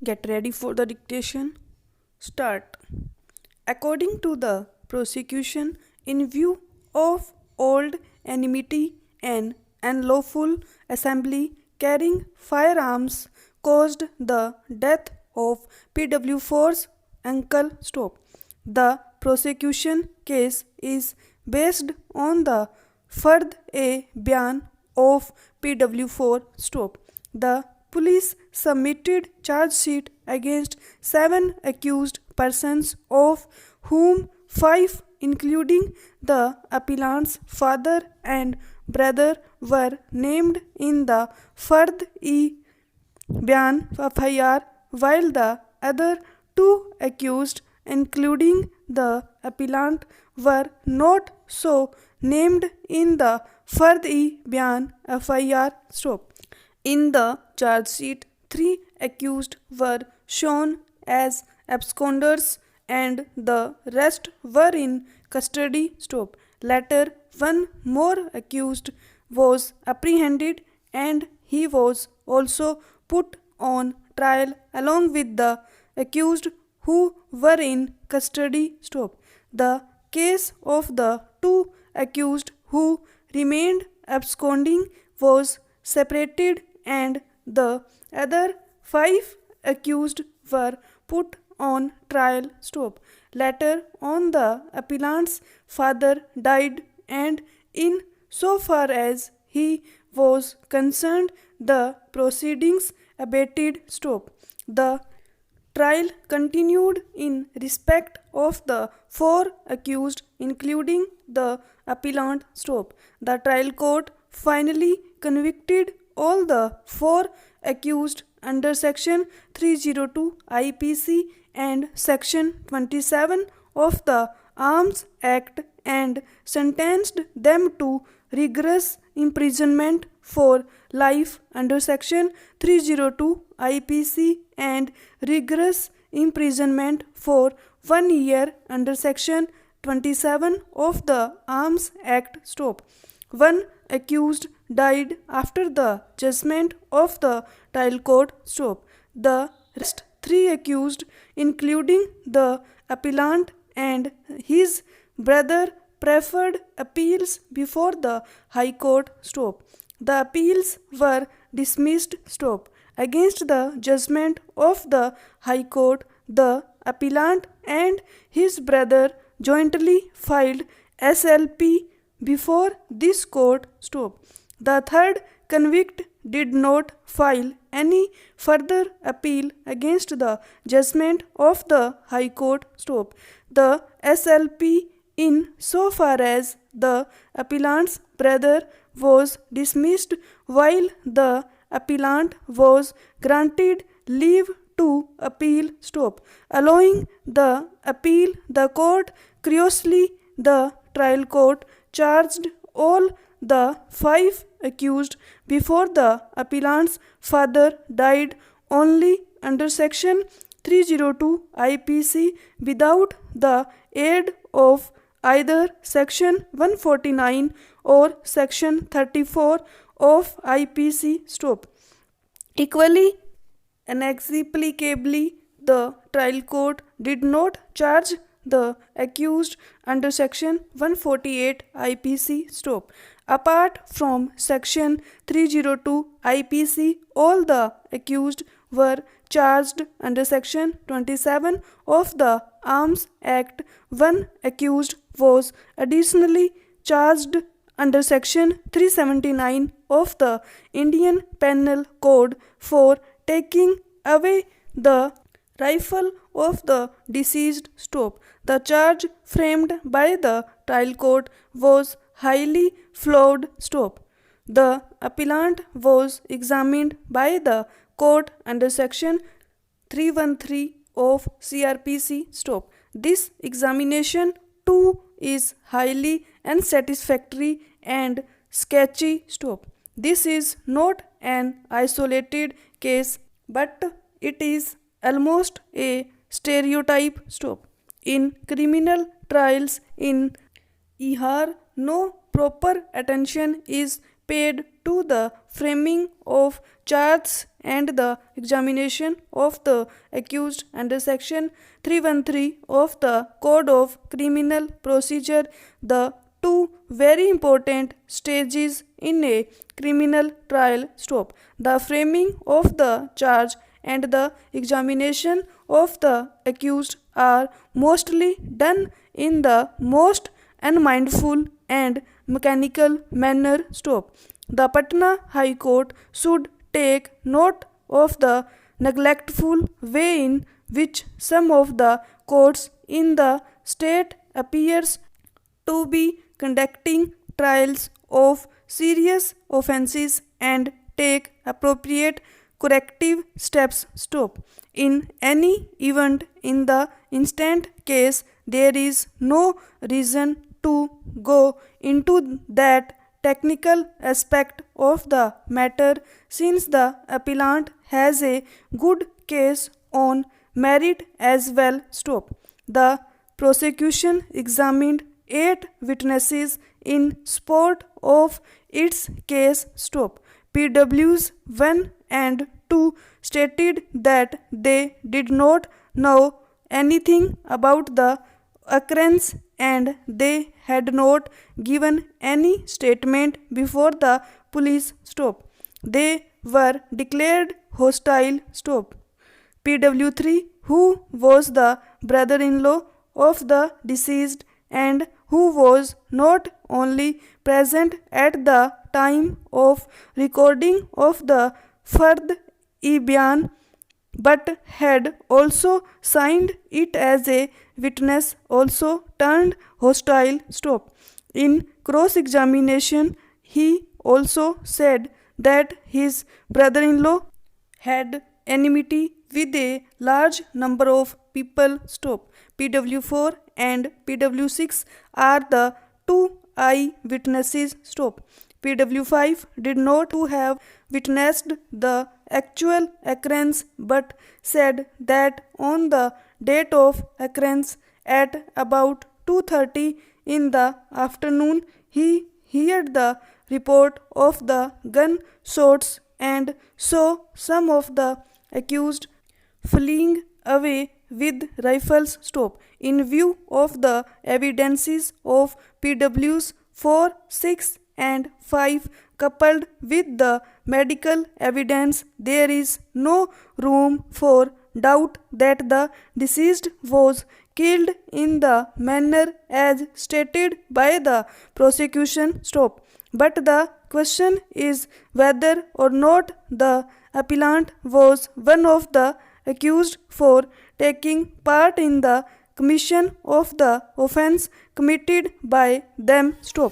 Get ready for the dictation. Start. According to the prosecution, in view of old enmity and unlawful assembly carrying firearms caused the death of PW4's uncle. Stop. The prosecution case is based on the Gr.D Byan of PW4. Stop. The police submitted charge sheet against 7 accused persons, of whom 5, including the appellant's father and brother, were named in the Gr.D Byan FIR, while the other 2 accused, including the appellant, were not so named in the Gr.D Byan FIR. Stop. In the charge sheet, 3 accused were shown as absconders and the rest were in custody. Stop. Later, 1 more accused was apprehended and he was also put on trial along with the accused who were in custody. Stop. The case of the 2 accused who remained absconding was separated and the other 5 accused were put on trial. Stop. Later on, the appellant's father died and in so far as he was concerned, the proceedings abated. Stop. The trial continued in respect of the 4 accused, including the appellant. Stop. The trial court finally convicted all the 4 accused under section 302 IPC and section 27 of the Arms Act and sentenced them to rigorous imprisonment for life under section 302 IPC and rigorous imprisonment for 1 year under section 27 of the Arms Act. Stop. 1 accused died after the judgment of the trial court. Stop. The rest 3 accused, including the appellant and his brother, preferred appeals before the High Court. Stop. The appeals were dismissed. Stop. Against the judgment of the High Court, the appellant and his brother jointly filed SLP before this court. Stop. The third convict did not file any further appeal against the judgment of the High Court. Stop. The SLP, in so far as the appellant's brother was dismissed, while the appellant was granted leave to appeal. Stop. Allowing the appeal, the court curiously, the trial court charged all the 5 accused before the appellant's father died only under section 302 IPC without the aid of either section 149 or section 34 of IPC. Stop. Equally, inexplicably, the trial court did not charge the accused under section 148 IPC. Stop. Apart from section 302 IPC, all the accused were charged under section 27 of the Arms Act. 1 accused was additionally charged under section 379 of the Indian Penal Code for taking away the rifle of the deceased. Stop. The charge framed by the trial court was highly flawed. Stop. The appellant was examined by the court under section 313 of CRPC. Stop. This examination too is highly unsatisfactory and sketchy. Stop. This is not an isolated case, but it is almost a stereotype. Stop. In criminal trials in Bihar, no proper attention is paid to the framing of charges and the examination of the accused under section 313 of the Code of Criminal Procedure, the two very important stages in a criminal trial. Stop. The framing of the charge and the examination of the accused are mostly done in the most unmindful and mechanical manner. Stop. The Patna High Court should take note of the neglectful way in which some of the courts in the state appears to be conducting trials of serious offences and take appropriate corrective steps. Stop. In any event, in the instant case, there is no reason to go into that technical aspect of the matter, since the appellant has a good case on merit as well. Stop. The prosecution examined 8 witnesses in support of its case. Stop. PWs 1 and 2 stated that they did not know anything about the occurrence and they had not given any statement before the police. Stop. They were declared hostile. Stop. PW3, who was the brother-in-law of the deceased and who was not only present at the time of recording of the Fard-e-Bayan but had also signed it as a witness, also turned hostile. Stop. In cross-examination, he also said that his brother-in-law had enmity with a large number of people. Stop. PW4 and PW6 are the two eyewitnesses. Stop. PW5 did not have witnessed the actual occurrence but said that on the date of occurrence at about 2:30 in the afternoon he heard the report of the gunshots and saw some of the accused fleeing away with rifles. Stop. In view of the evidences of PWs 4, 6 and 5 coupled with the medical evidence, there is no room for doubt that the deceased was killed in the manner as stated by the prosecution. Stop. But the question is whether or not the appellant was one of the accused for taking part in the commission of the offence committed by them. Stop.